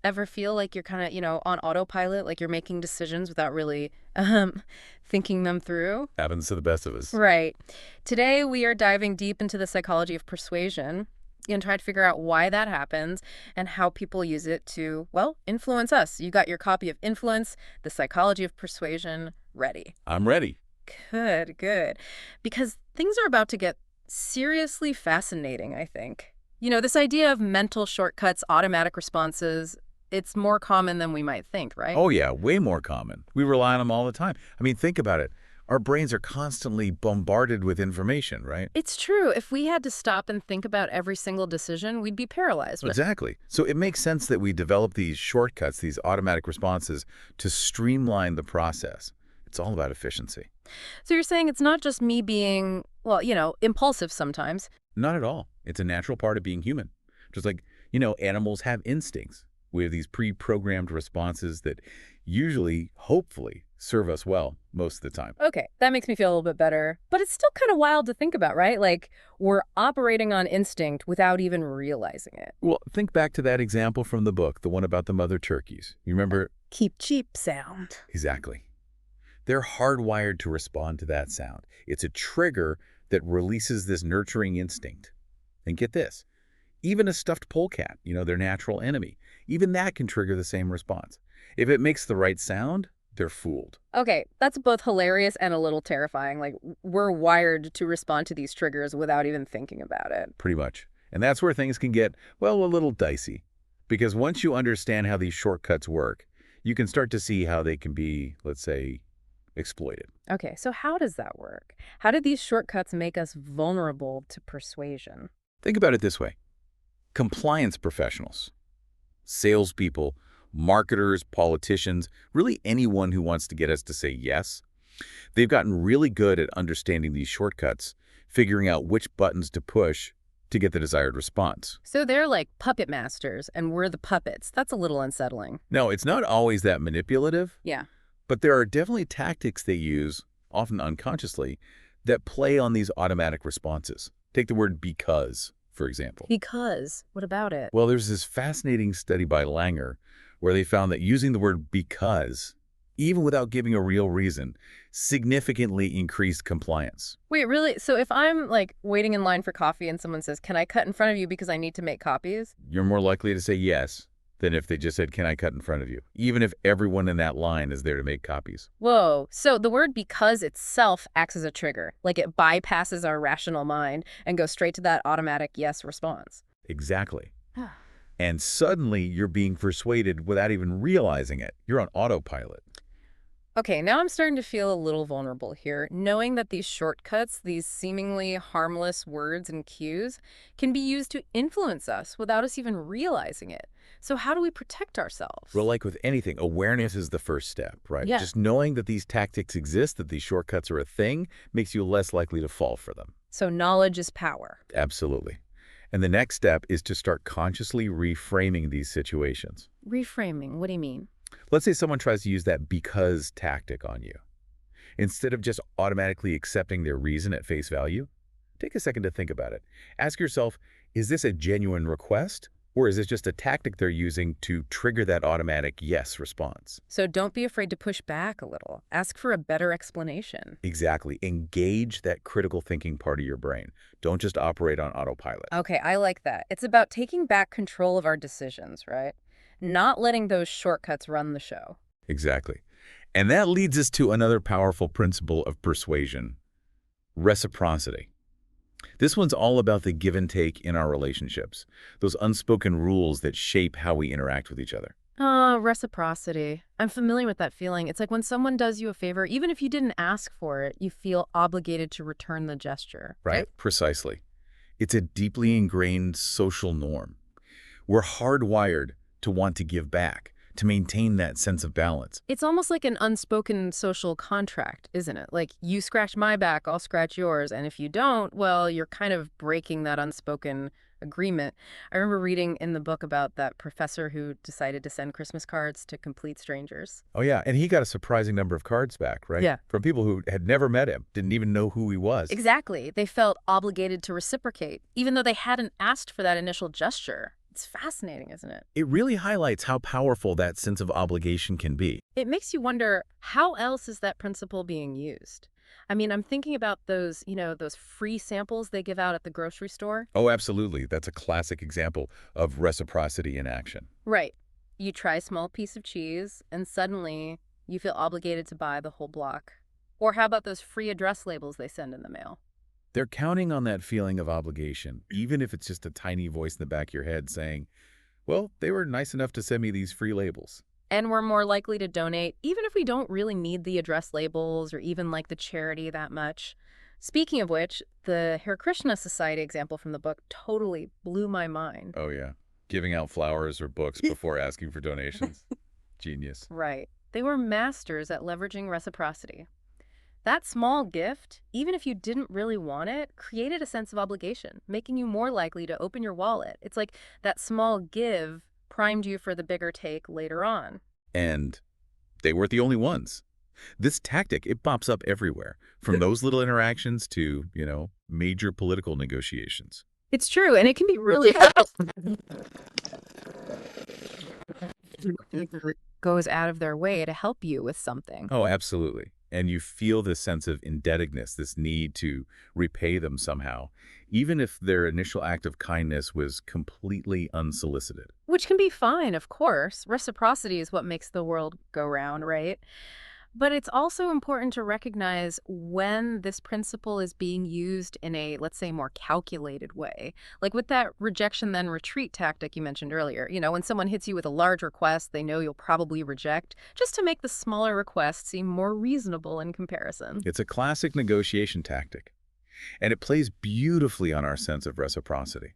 Ever feel like you're kind of, on autopilot, like you're making decisions without really thinking them through? Happens to the best of us. Right. Today, we are diving deep into the psychology of persuasion and try to figure out why that happens and how people use it to, well, influence us. You got your copy of Influence, the Psychology of Persuasion, ready. I'm ready. Good, good. Because things are about to get seriously fascinating, I think. This idea of mental shortcuts, automatic responses, it's more common than we might think, right? Oh, yeah, way more common. We rely on them all the time. I mean, think about it. Our brains are constantly bombarded with information, right? It's true. If we had to stop and think about every single decision, we'd be paralyzed. Exactly. So it makes sense that we develop these shortcuts, these automatic responses, to streamline the process. It's all about efficiency. So you're saying it's not just me being, well, impulsive sometimes. Not at all. It's a natural part of being human. Just like, animals have instincts. We have these pre-programmed responses that usually, hopefully, serve us well most of the time. Okay, that makes me feel a little bit better. But it's still kind of wild to think about, right? Like, we're operating on instinct without even realizing it. Well, think back to that example from the book, the one about the mother turkeys. You remember? Keep cheap sound. Exactly. They're hardwired to respond to that sound. It's a trigger that releases this nurturing instinct. And get this, even a stuffed polecat, their natural enemy, even that can trigger the same response. If it makes the right sound, they're fooled. Okay, that's both hilarious and a little terrifying. Like, we're wired to respond to these triggers without even thinking about it. Pretty much. And that's where things can get, well, a little dicey. Because once you understand how these shortcuts work, you can start to see how they can be, let's say, exploited. Okay, so how does that work? How did these shortcuts make us vulnerable to persuasion? Think about it this way. Compliance professionals, salespeople, marketers, politicians, really anyone who wants to get us to say yes, they've gotten really good at understanding these shortcuts, figuring out which buttons to push to get the desired response. So they're like puppet masters, and we're the puppets. That's a little unsettling. No, it's not always that manipulative, Yeah. but there are definitely tactics they use, often unconsciously, that play on these automatic responses. Take the word because, for example. Because? What about it? Well, there's this fascinating study by Langer where they found that using the word because, even without giving a real reason, significantly increased compliance. Wait, really? So if I'm, like, waiting in line for coffee and someone says, "Can I cut in front of you because I need to make copies?" You're more likely to say yes than if they just said, "Can I cut in front of you?" Even if everyone in that line is there to make copies. Whoa. So the word because itself acts as a trigger. Like, it bypasses our rational mind and goes straight to that automatic yes response. Exactly. And suddenly you're being persuaded without even realizing it. You're on autopilot. Okay, now I'm starting to feel a little vulnerable here, knowing that these shortcuts, these seemingly harmless words and cues, can be used to influence us without us even realizing it. So how do we protect ourselves? Well, like with anything, awareness is the first step, right? Yeah. Just knowing that these tactics exist, that these shortcuts are a thing, makes you less likely to fall for them. So knowledge is power. Absolutely. And the next step is to start consciously reframing these situations. Reframing, what do you mean? Let's say someone tries to use that because tactic on you. Instead of just automatically accepting their reason at face value, take a second to think about it. Ask yourself, is this a genuine request? Or is this just a tactic they're using to trigger that automatic yes response? So don't be afraid to push back a little. Ask for a better explanation. Exactly. Engage that critical thinking part of your brain. Don't just operate on autopilot. Okay, I like that. It's about taking back control of our decisions, right? Not letting those shortcuts run the show. Exactly. And that leads us to another powerful principle of persuasion, reciprocity. This one's all about the give and take in our relationships, those unspoken rules that shape how we interact with each other. Reciprocity. I'm familiar with that feeling. It's like when someone does you a favor, even if you didn't ask for it, you feel obligated to return the gesture. Right? Precisely. It's a deeply ingrained social norm. We're hardwired to want to give back, to maintain that sense of balance. It's almost like an unspoken social contract, isn't it? Like, you scratch my back, I'll scratch yours. And if you don't, well, you're kind of breaking that unspoken agreement. I remember reading in the book about that professor who decided to send Christmas cards to complete strangers. Oh, yeah. And he got a surprising number of cards back, right? Yeah. From people who had never met him, didn't even know who he was. Exactly. They felt obligated to reciprocate, even though they hadn't asked for that initial gesture. It's fascinating, isn't it? It really highlights how powerful that sense of obligation can be. It makes you wonder, how else is that principle being used? I mean, I'm thinking about those, those free samples they give out at the grocery store. Oh, absolutely. That's a classic example of reciprocity in action. Right. You try a small piece of cheese, and suddenly you feel obligated to buy the whole block. Or how about those free address labels they send in the mail? They're counting on that feeling of obligation, even if it's just a tiny voice in the back of your head saying, well, they were nice enough to send me these free labels. And we're more likely to donate, even if we don't really need the address labels or even like the charity that much. Speaking of which, the Hare Krishna Society example from the book totally blew my mind. Oh, yeah. Giving out flowers or books before asking for donations. Genius. Right. They were masters at leveraging reciprocity. That small gift, even if you didn't really want it, created a sense of obligation, making you more likely to open your wallet. It's like that small give primed you for the bigger take later on. And they weren't the only ones. This tactic, it pops up everywhere, from those little interactions to, major political negotiations. It's true, and it can be really goes out of their way to help you with something. Oh, absolutely. And you feel this sense of indebtedness, this need to repay them somehow, even if their initial act of kindness was completely unsolicited. Which can be fine, of course. Reciprocity is what makes the world go round, right? But it's also important to recognize when this principle is being used in a, let's say, more calculated way. Like with that rejection then retreat tactic you mentioned earlier. When someone hits you with a large request they know you'll probably reject, just to make the smaller request seem more reasonable in comparison. It's a classic negotiation tactic, and it plays beautifully on our sense of reciprocity.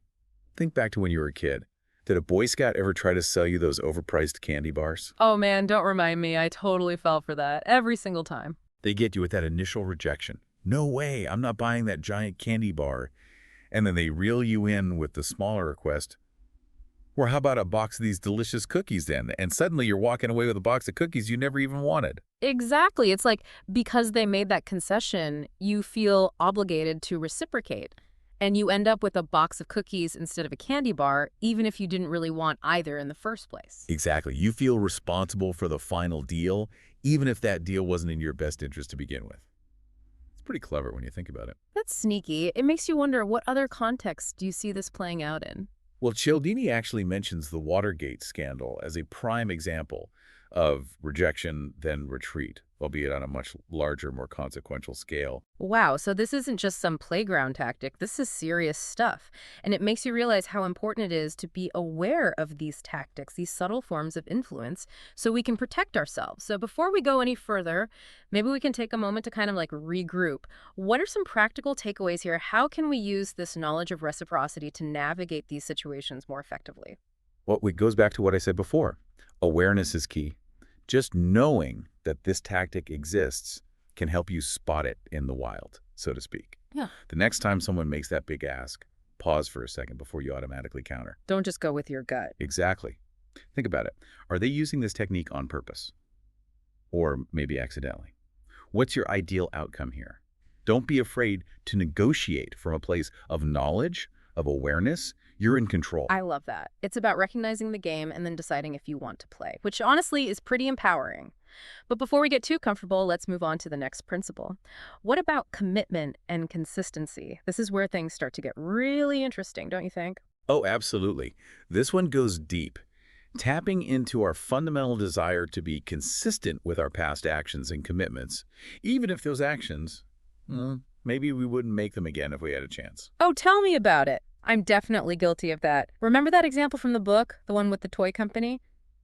Think back to when you were a kid. Did a Boy Scout ever try to sell you those overpriced candy bars? Oh man, don't remind me. I totally fell for that every single time. They get you with that initial rejection. No way, I'm not buying that giant candy bar. And then they reel you in with the smaller request. Or how about a box of these delicious cookies then? And suddenly you're walking away with a box of cookies you never even wanted. Exactly. It's like because they made that concession, you feel obligated to reciprocate. And you end up with a box of cookies instead of a candy bar, even if you didn't really want either in the first place. Exactly. You feel responsible for the final deal, even if that deal wasn't in your best interest to begin with. It's pretty clever when you think about it. That's sneaky. It makes you wonder, what other contexts do you see this playing out in? Well, Cialdini actually mentions the Watergate scandal as a prime example of rejection then retreat, albeit on a much larger, more consequential scale. Wow, so this isn't just some playground tactic. This is serious stuff. And it makes you realize how important it is to be aware of these tactics, these subtle forms of influence, so we can protect ourselves. So before we go any further, maybe we can take a moment to kind of like regroup. What are some practical takeaways here? How can we use this knowledge of reciprocity to navigate these situations more effectively? Well, it goes back to what I said before. Awareness is key. Just knowing that this tactic exists can help you spot it in the wild, so to speak. Yeah. The next time someone makes that big ask, pause for a second before you automatically counter. Don't just go with your gut. Exactly. Think about it. Are they using this technique on purpose? Or maybe accidentally? What's your ideal outcome here? Don't be afraid to negotiate from a place of knowledge, of awareness. You're in control. I love that. It's about recognizing the game and then deciding if you want to play, which honestly is pretty empowering. But before we get too comfortable, let's move on to the next principle. What about commitment and consistency? This is where things start to get really interesting, don't you think? Oh, absolutely. This one goes deep. Tapping into our fundamental desire to be consistent with our past actions and commitments, even if those actions, maybe we wouldn't make them again if we had a chance. Oh, tell me about it. I'm definitely guilty of that. Remember that example from the book, the one with the toy company?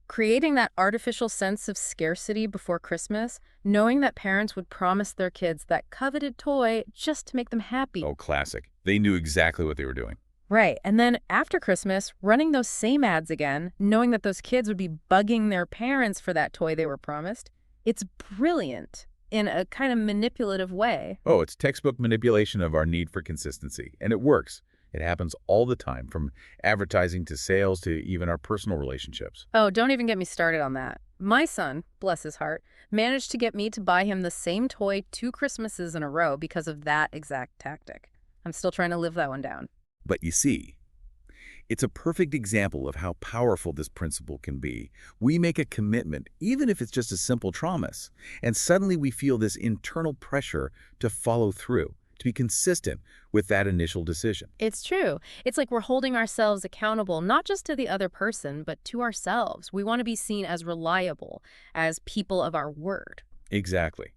Creating that artificial sense of scarcity before Christmas, knowing that parents would promise their kids that coveted toy just to make them happy. Oh, classic. They knew exactly what they were doing. Right. And then after Christmas, running those same ads again, knowing that those kids would be bugging their parents for that toy they were promised. It's brilliant in a kind of manipulative way. Oh, it's textbook manipulation of our need for consistency. And it works. It happens all the time, from advertising to sales to even our personal relationships. Oh, don't even get me started on that. My son, bless his heart, managed to get me to buy him the same toy 2 Christmases in a row because of that exact tactic. I'm still trying to live that one down. But you see, It's a perfect example of how powerful this principle can be. We make a commitment, even if it's just a simple promise, and suddenly we feel this internal pressure to follow through, to be consistent with that initial decision. It's true. It's like we're holding ourselves accountable, not just to the other person, but to ourselves. We want to be seen as reliable, as people of our word. Exactly.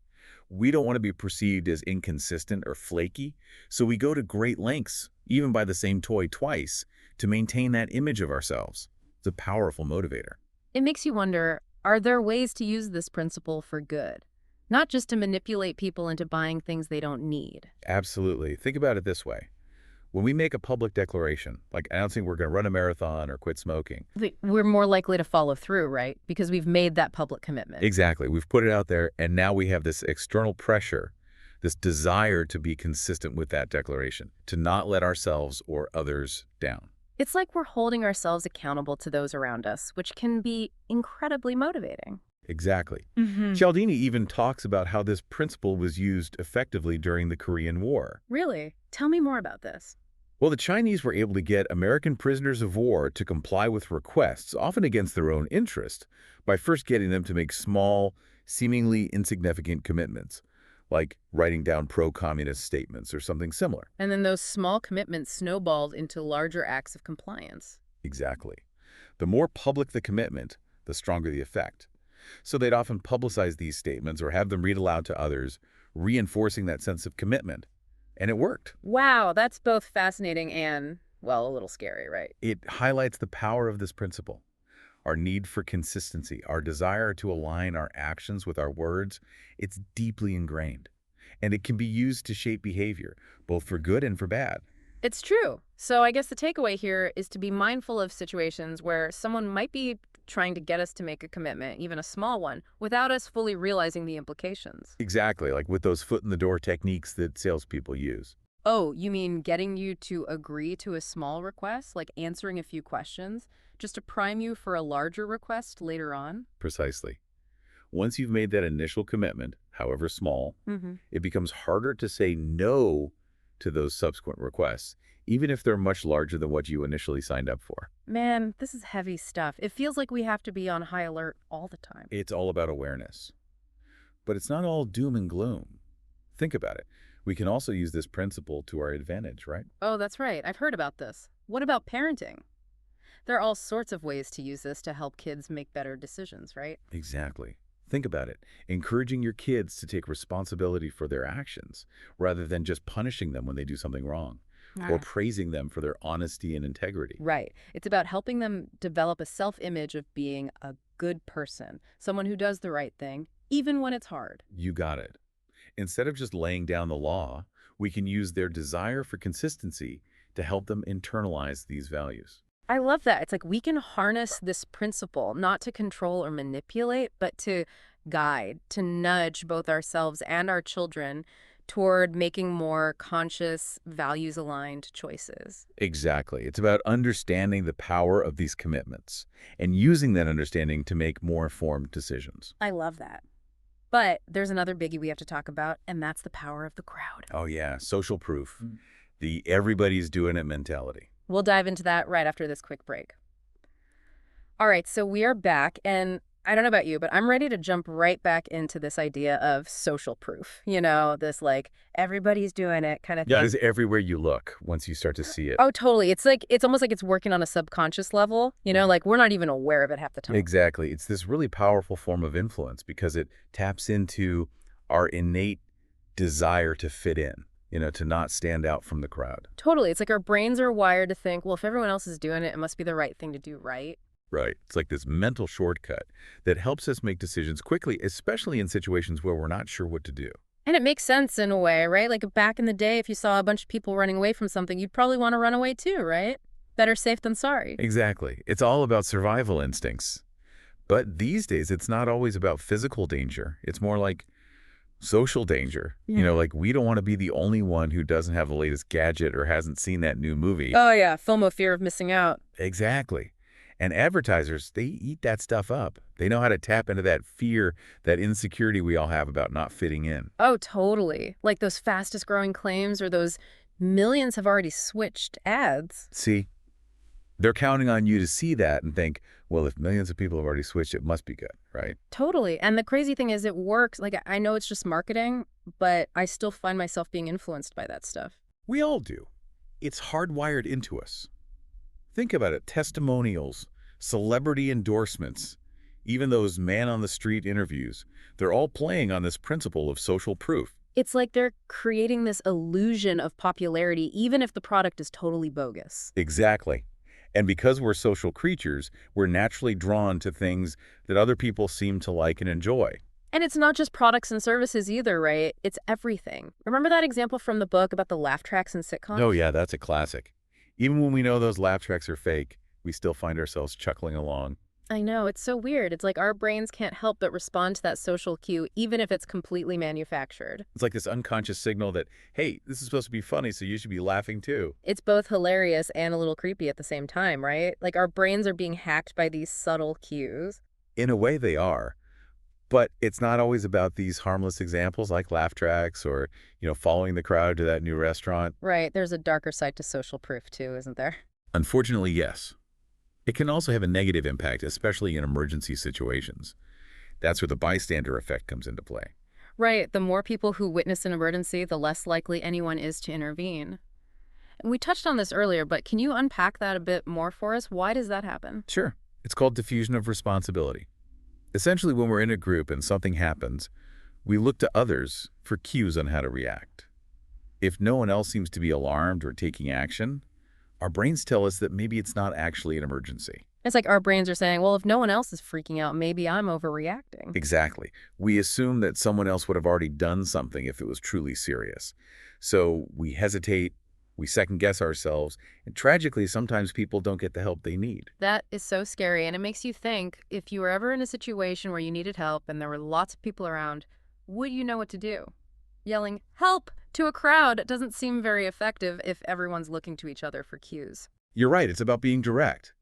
We don't want to be perceived as inconsistent or flaky, so we go to great lengths, even buy the same toy twice, to maintain that image of ourselves. It's a powerful motivator. It makes you wonder, are there ways to use this principle for good? Not just to manipulate people into buying things they don't need. Absolutely. Think about it this way. When we make a public declaration, like announcing we're going to run a marathon or quit smoking, We're more likely to follow through, right? Because we've made that public commitment. exactly, we've put it out there, and now we have this external pressure, this desire to be consistent with that declaration, to not let ourselves or others down. It's like we're holding ourselves accountable to those around us, which can be incredibly motivating. Exactly. Hmm. Cialdini even talks about how this principle was used effectively during the Korean War. Really? Tell me more about this. Well, the Chinese were able to get American prisoners of war to comply with requests, often against their own interest, by first getting them to make small, seemingly insignificant commitments, like writing down pro-communist statements or something similar. And then those small commitments snowballed into larger acts of compliance. Exactly. The more public the commitment, the stronger the effect. So they'd often publicize these statements or have them read aloud to others, reinforcing that sense of commitment. And it worked. Wow, that's both fascinating and, well, a little scary, right? It highlights the power of this principle, our need for consistency, our desire to align our actions with our words. It's deeply ingrained, and it can be used to shape behavior, both for good and for bad. It's true. So I guess the takeaway here is to be mindful of situations where someone might be trying to get us to make a commitment, even a small one, without us fully realizing the implications. Exactly, like with those foot-in-the-door techniques that salespeople use. Oh, you mean getting you to agree to a small request, like answering a few questions, just to prime you for a larger request later on? Precisely. Once you've made that initial commitment, however small, Mm-hmm. it becomes harder to say no to those subsequent requests, even if they're much larger than what you initially signed up for. Man, this is heavy stuff. It feels like we have to be on high alert all the time. It's all about awareness. But it's not all doom and gloom. Think about it. We can also use this principle to our advantage, right? Oh, that's right. I've heard about this. What about parenting? There are all sorts of ways to use this to help kids make better decisions, right? Exactly. Think about it. Encouraging your kids to take responsibility for their actions rather than just punishing them when they do something wrong, or praising them for their honesty and integrity. Right. It's about helping them develop a self-image of being a good person, someone who does the right thing, even when it's hard. You got it. Instead of just laying down the law, we can use their desire for consistency to help them internalize these values. I love that. It's like we can harness this principle, not to control or manipulate, but to guide, to nudge both ourselves and our children toward making more conscious, values-aligned choices. Exactly. It's about understanding the power of these commitments and using that understanding to make more informed decisions. I love that. But there's another biggie we have to talk about, and that's the power of the crowd. Oh yeah, social proof. The everybody's doing it mentality. We'll dive into that right after this quick break. All right, so we are back, and I don't know about you, but I'm ready to jump right back into this idea of social proof. You know, this like everybody's doing it kind of Yeah, thing. it's everywhere you look once you start to see it. Oh, totally. It's almost like it's working on a subconscious level, you know, like we're not even aware of it half the time. Exactly. It's this really powerful form of influence because it taps into our innate desire to fit in, to not stand out from the crowd. Totally. It's like our brains are wired to think, well, if everyone else is doing it, it must be the right thing to do, right? Right. It's like this mental shortcut that helps us make decisions quickly, especially in situations where we're not sure what to do. And it makes sense in a way, right? Like back in the day, if you saw a bunch of people running away from something, you'd probably want to run away too, right? Better safe than sorry. Exactly. It's all about survival instincts. But these days, it's not always about physical danger. It's more like social danger. Yeah. Like we don't want to be the only one who doesn't have the latest gadget or hasn't seen that new movie. Oh, yeah. FOMO, fear of missing out. Exactly. And advertisers, they eat that stuff up. They know how to tap into that fear, that insecurity we all have about not fitting in. Oh, totally. Like those fastest growing claims or those millions have already switched ads. See, They're counting on you to see that and think, well, if millions of people have already switched, it must be good, right? Totally. And the crazy thing is it works. Like, I know it's just marketing, but I still find myself being influenced by that stuff. We all do. It's hardwired into us. Think about it. Testimonials, celebrity endorsements, even those man-on-the-street interviews, they're all playing on this principle of social proof. It's like they're creating this illusion of popularity, even if the product is totally bogus. Exactly. And because we're social creatures, we're naturally drawn to things that other people seem to like and enjoy. And it's not just products and services either, right? It's everything. Remember that example from the book about the laugh tracks in Oh sitcoms? yeah, that's a classic. Even when we know those laugh tracks are fake, we still find ourselves chuckling along. I know, it's so weird. It's like our brains can't help but respond to that social cue, even if it's completely manufactured. It's like this unconscious signal that, hey, this is supposed to be funny, so you should be laughing too. It's both hilarious and a little creepy at the same time, right? Like our brains are being hacked by these subtle cues. In a way they are, but it's not always about these harmless examples like laugh tracks or, following the crowd to that new restaurant. Right, there's a darker side to social proof too, isn't there? Unfortunately, yes. It can also have a negative impact, especially in emergency situations. That's where the bystander effect comes into play. Right, the more people who witness an emergency, the less likely anyone is to intervene. And we touched on this earlier, but can you unpack that a bit more for us? Why does that happen? Sure. It's called diffusion of responsibility. Essentially, when we're in a group and something happens, we look to others for cues on how to react. If no one else seems to be alarmed or taking action, our brains tell us that maybe it's not actually an emergency. It's like our brains are saying, well, if no one else is freaking out, maybe I'm overreacting. Exactly. We assume that someone else would have already done something if it was truly serious. So we hesitate, we second guess ourselves, and tragically, sometimes people don't get the help they need. That is so scary, and it makes you think, if you were ever in a situation where you needed help and there were lots of people around, would you know what to do? Yelling, help, to a crowd doesn't seem very effective if everyone's looking to each other for cues. You're right, it's about being direct.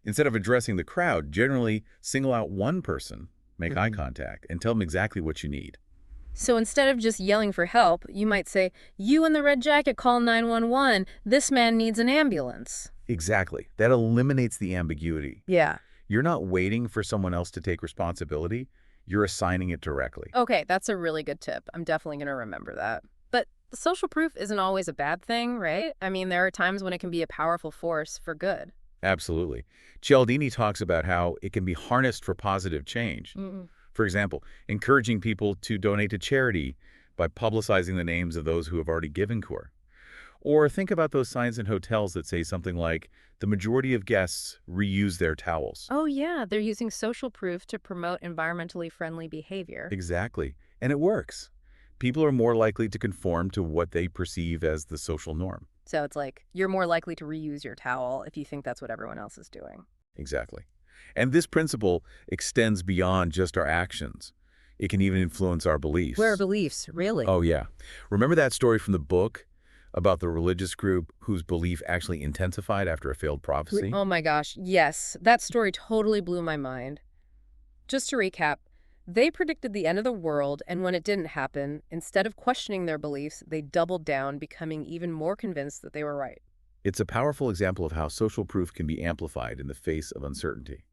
Instead of addressing the crowd, generally single out one person, make eye contact, and tell them exactly what you need. So instead of just yelling for help, you might say, you in the red jacket, call 911. This man needs an ambulance. Exactly. That eliminates the ambiguity. Yeah. You're not waiting for someone else to take responsibility. You're assigning it directly. Okay, that's a really good tip. I'm definitely going to remember that. But the social proof isn't always a bad thing, right? I mean, there are times when it can be a powerful force for good. Absolutely. Cialdini talks about how it can be harnessed for positive change. Mm-mm. For example, encouraging people to donate to charity by publicizing the names of those who have already given core. Or think about those signs in hotels that say something like, the majority of guests reuse their towels. Oh, yeah, they're using social proof to promote environmentally friendly behavior. Exactly. And it works. People are more likely to conform to what they perceive as the social norm. So it's like you're more likely to reuse your towel if you think that's what everyone else is doing. Exactly. And this principle extends beyond just our actions. It can even influence our beliefs. Where are beliefs, really? Oh, yeah. Remember that story from the book about the religious group whose belief actually intensified after a failed prophecy? Oh my gosh, yes. That story totally blew my mind. Just to recap, they predicted the end of the world, and when it didn't happen, instead of questioning their beliefs, they doubled down, becoming even more convinced that they were right. It's a powerful example of how social proof can be amplified in the face of uncertainty.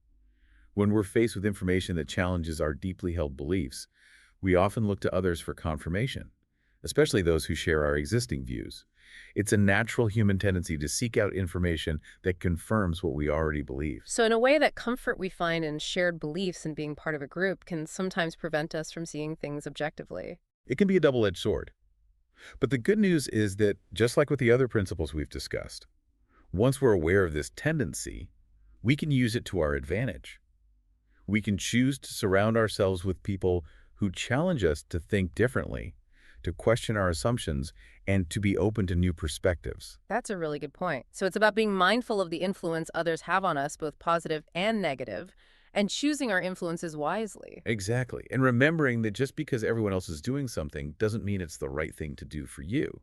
When we're faced with information that challenges our deeply held beliefs, we often look to others for confirmation, especially those who share our existing views. It's a natural human tendency to seek out information that confirms what we already believe. So in a way, that comfort we find in shared beliefs and being part of a group can sometimes prevent us from seeing things objectively. It can be a double-edged sword. But the good news is that, just like with the other principles we've discussed, once we're aware of this tendency, we can use it to our advantage. We can choose to surround ourselves with people who challenge us to think differently, to question our assumptions, and to be open to new perspectives. That's a really good point. So it's about being mindful of the influence others have on us, both positive and negative, and choosing our influences wisely. Exactly. And remembering that just because everyone else is doing something doesn't mean it's the right thing to do for you.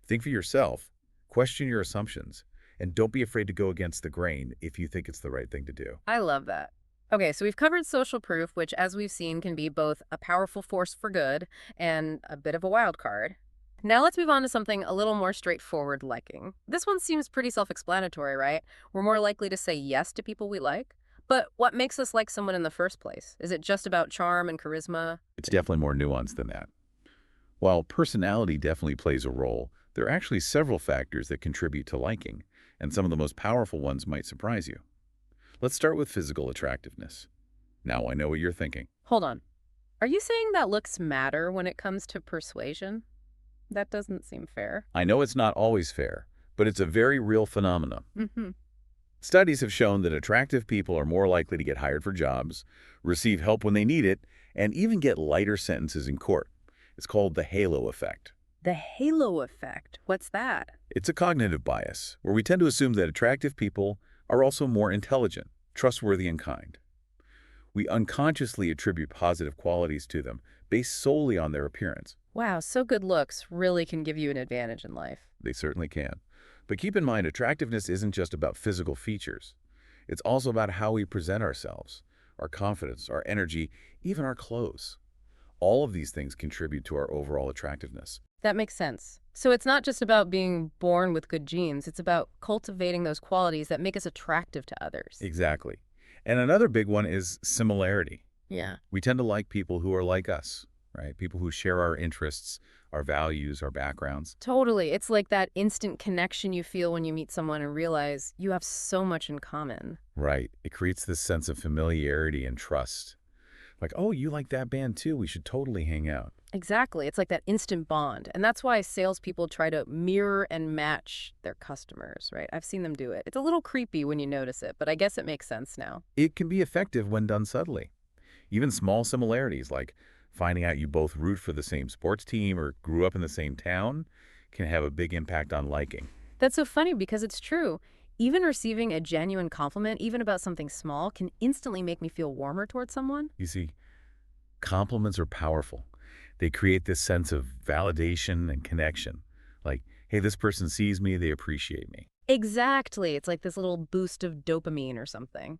Think for yourself, question your assumptions, and don't be afraid to go against the grain if you think it's the right thing to do. I love that. Okay, so we've covered social proof, which, as we've seen, can be both a powerful force for good and a bit of a wild card. Now let's move on to something a little more straightforward, liking. This one seems pretty self-explanatory, right? We're more likely to say yes to people we like. But what makes us like someone in the first place? Is it just about charm and charisma? It's definitely more nuanced than that. While personality definitely plays a role, there are actually several factors that contribute to liking, and some of the most powerful ones might surprise you. Let's start with physical attractiveness. Now I know what you're thinking. Hold on. Are you saying that looks matter when it comes to persuasion? That doesn't seem fair. I know it's not always fair, but it's a very real phenomenon. Mm-hmm. Studies have shown that attractive people are more likely to get hired for jobs, receive help when they need it, and even get lighter sentences in court. It's called the halo effect. The halo effect. What's that? It's a cognitive bias, where we tend to assume that attractive people are also more intelligent, trustworthy, and kind. We unconsciously attribute positive qualities to them based solely on their appearance. Wow, so good looks really can give you an advantage in life. They certainly can. But keep in mind, attractiveness isn't just about physical features. It's also about how we present ourselves, our confidence, our energy, even our clothes. All of these things contribute to our overall attractiveness. That makes sense. So it's not just about being born with good genes, it's about cultivating those qualities that make us attractive to others. Exactly. And another big one is similarity. Yeah. We tend to like people who are like us, right? People who share our interests, our values, our backgrounds. Totally. It's like that instant connection you feel when you meet someone and realize you have so much in common. Right. It creates this sense of familiarity and trust. Like, oh, you like that band too? We should totally hang out. Exactly. It's like that instant bond. And that's why salespeople try to mirror and match their customers, right? I've seen them do it. It's a little creepy when you notice it, but I guess it makes sense now. It can be effective when done subtly. Even small similarities, like finding out you both root for the same sports team or grew up in the same town, can have a big impact on liking. That's so funny because it's true. Even receiving a genuine compliment, even about something small, can instantly make me feel warmer towards someone. You see, compliments are powerful. They create this sense of validation and connection. Like, hey, this person sees me, they appreciate me. Exactly. It's like this little boost of dopamine or something.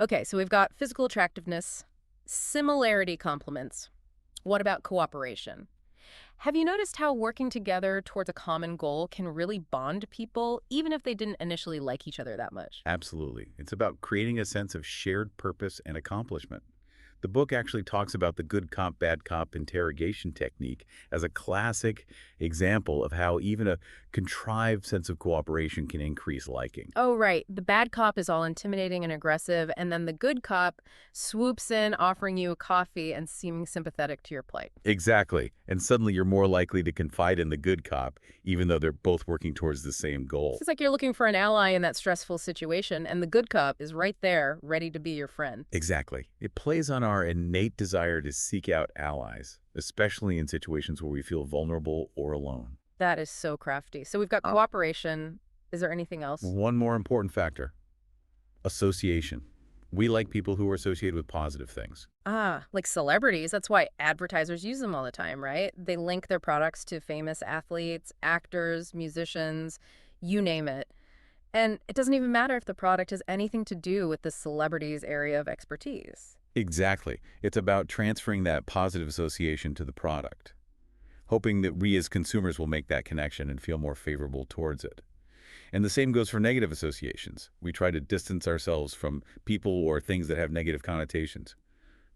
Okay, so we've got physical attractiveness, similarity compliments. What about cooperation? Have you noticed how working together towards a common goal can really bond people, even if they didn't initially like each other that much? Absolutely. It's about creating a sense of shared purpose and accomplishment. The book actually talks about the good cop, bad cop interrogation technique as a classic example of how even a contrived sense of cooperation can increase liking. Oh, right. The bad cop is all intimidating and aggressive, and then the good cop swoops in, offering you a coffee and seeming sympathetic to your plight. Exactly. And suddenly you're more likely to confide in the good cop, even though they're both working towards the same goal. It's like you're looking for an ally in that stressful situation, and the good cop is right there, ready to be your friend. Exactly. It plays on our innate desire to seek out allies, especially in situations where we feel vulnerable or alone. That is so crafty. So we've got cooperation. Is there anything else? One more important factor, association. We like people who are associated with positive things. Ah, like celebrities. That's why advertisers use them all the time, right? They link their products to famous athletes, actors, musicians, you name it. And it doesn't even matter if the product has anything to do with the celebrity's area of expertise. Exactly. It's about transferring that positive association to the product, hoping that we as consumers will make that connection and feel more favorable towards it. And the same goes for negative associations. We try to distance ourselves from people or things that have negative connotations.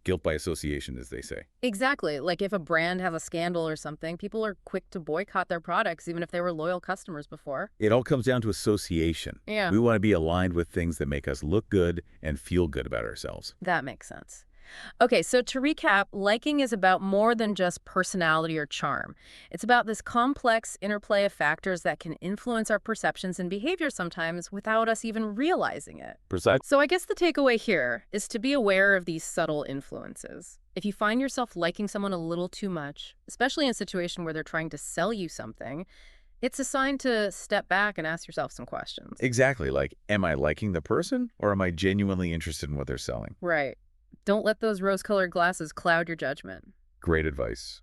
Guilt by association, as they say. Exactly. Like if a brand has a scandal or something, people are quick to boycott their products, even if they were loyal customers before. It all comes down to association. Yeah, We want to be aligned with things that make us look good and feel good about ourselves. that makes sense. Okay, so to recap, liking is about more than just personality or charm. It's about this complex interplay of factors that can influence our perceptions and behavior sometimes without us even realizing it. Precisely. So I guess the takeaway here is to be aware of these subtle influences. If you find yourself liking someone a little too much, especially in a situation where they're trying to sell you something, it's a sign to step back and ask yourself some questions. Exactly. Like, am I liking the person or am I genuinely interested in what they're selling? Right. Don't let those rose-colored glasses cloud your judgment. Great advice.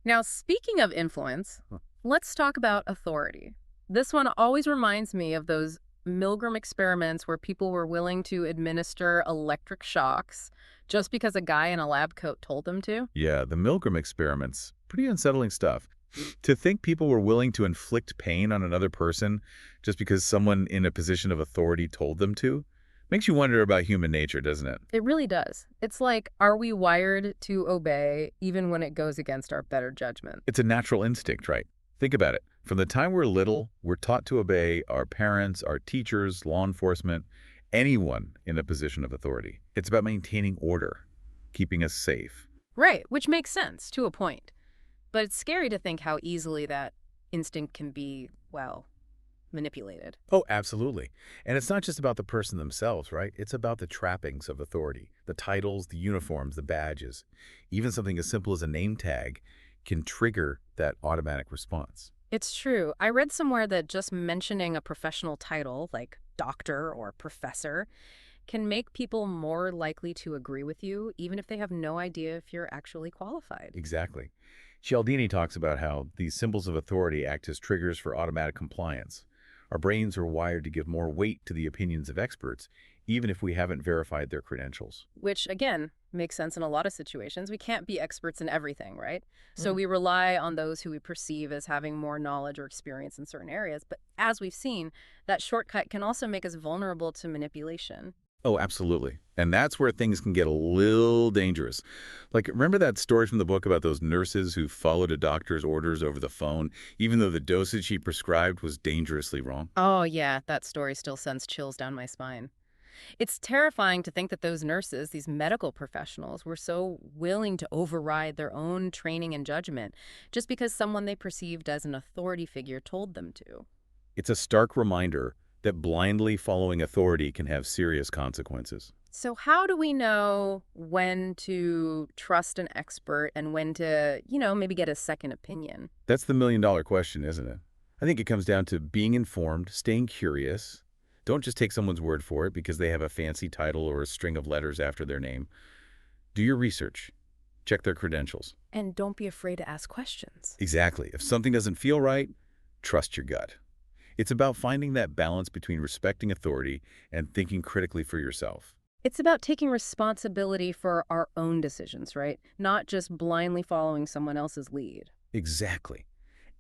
Now, speaking of influence, let's talk about authority. This one always reminds me of those Milgram experiments where people were willing to administer electric shocks just because a guy in a lab coat told them to. Yeah, the Milgram experiments, pretty unsettling stuff. To think people were willing to inflict pain on another person just because someone in a position of authority told them to makes you wonder about human nature, doesn't it? It really does. It's like, are we wired to obey even when it goes against our better judgment? It's a natural instinct, right? Think about it. From the time we're little, we're taught to obey our parents, our teachers, law enforcement, anyone in a position of authority. It's about maintaining order, keeping us safe. Right, which makes sense to a point. But it's scary to think how easily that instinct can be, well, manipulated. Oh, absolutely. And it's not just about the person themselves, right? It's about the trappings of authority, the titles, the uniforms, the badges. Even something as simple as a name tag can trigger that automatic response. It's true. I read somewhere that just mentioning a professional title, like doctor or professor, can make people more likely to agree with you, even if they have no idea if you're actually qualified. Exactly. Cialdini talks about how these symbols of authority act as triggers for automatic compliance. Our brains are wired to give more weight to the opinions of experts, even if we haven't verified their credentials. Which, again, makes sense in a lot of situations. We can't be experts in everything, right? So Mm. we rely on those who we perceive as having more knowledge or experience in certain areas. But as we've seen, that shortcut can also make us vulnerable to manipulation. Oh, absolutely. And that's where things can get a little dangerous. Like, remember that story from the book about those nurses who followed a doctor's orders over the phone, even though the dosage he prescribed was dangerously wrong? Oh, yeah, that story still sends chills down my spine. It's terrifying to think that those nurses, these medical professionals, were so willing to override their own training and judgment just because someone they perceived as an authority figure told them to. It's a stark reminder that blindly following authority can have serious consequences. So, how do we know when to trust an expert and when to, maybe get a second opinion? That's the million-dollar question, isn't it? I think it comes down to being informed, staying curious. Don't just take someone's word for it because they have a fancy title or a string of letters after their name. Do your research. Check their credentials. And don't be afraid to ask questions. Exactly. If something doesn't feel right, trust your gut. It's about finding that balance between respecting authority and thinking critically for yourself. It's about taking responsibility for our own decisions, right? Not just blindly following someone else's lead. Exactly.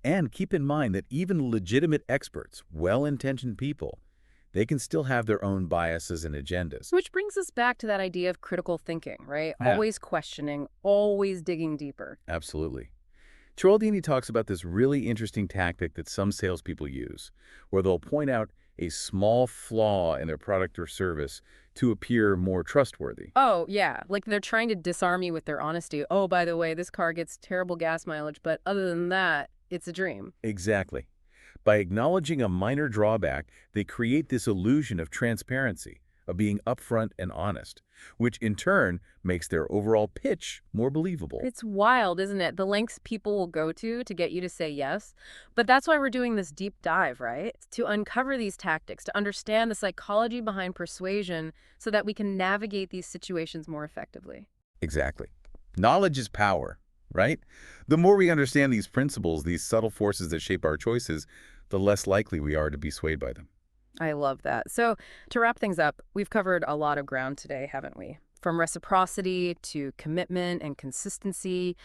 And keep in mind that even legitimate experts, well-intentioned people, they can still have their own biases and agendas. Which brings us back to that idea of critical thinking, right? Yeah, Always questioning, always digging deeper. absolutely. Cialdini talks about this really interesting tactic that some salespeople use, where they'll point out a small flaw in their product or service to appear more trustworthy. Oh, yeah. Like they're trying to disarm you with their honesty. Oh, by the way, this car gets terrible gas mileage, but other than that, it's a dream. Exactly. By acknowledging a minor drawback, they create this illusion of transparency, of being upfront and honest, which in turn makes their overall pitch more believable. It's wild, isn't it? The lengths people will go to get you to say yes. But that's why we're doing this deep dive, right? To uncover these tactics, to understand the psychology behind persuasion so that we can navigate these situations more effectively. Exactly. Knowledge is power, right? The more we understand these principles, these subtle forces that shape our choices, the less likely we are to be swayed by them. I love that. So, to wrap things up, we've covered a lot of ground today, haven't we? From reciprocity to commitment and consistency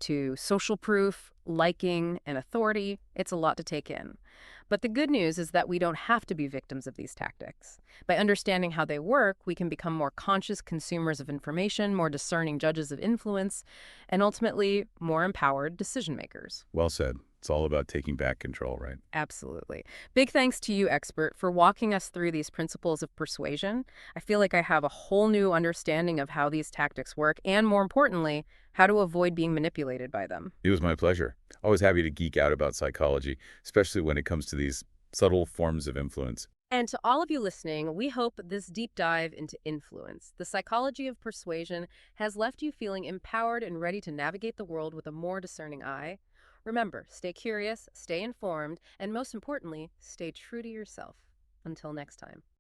to social proof, liking, and authority. It's a lot to take in. But the good news is that we don't have to be victims of these tactics. By understanding how they work, we can become more conscious consumers of information, more discerning judges of influence, and ultimately more empowered decision makers. Well said. It's all about taking back control, right? Absolutely. Big thanks to you, expert, for walking us through these principles of persuasion. I feel like I have a whole new understanding of how these tactics work and, more importantly, how to avoid being manipulated by them. It was my pleasure. Always happy to geek out about psychology, especially when it comes to these subtle forms of influence. And to all of you listening, we hope this deep dive into influence, the psychology of persuasion, has left you feeling empowered and ready to navigate the world with a more discerning eye. Remember, stay curious, stay informed, and most importantly, stay true to yourself. Until next time.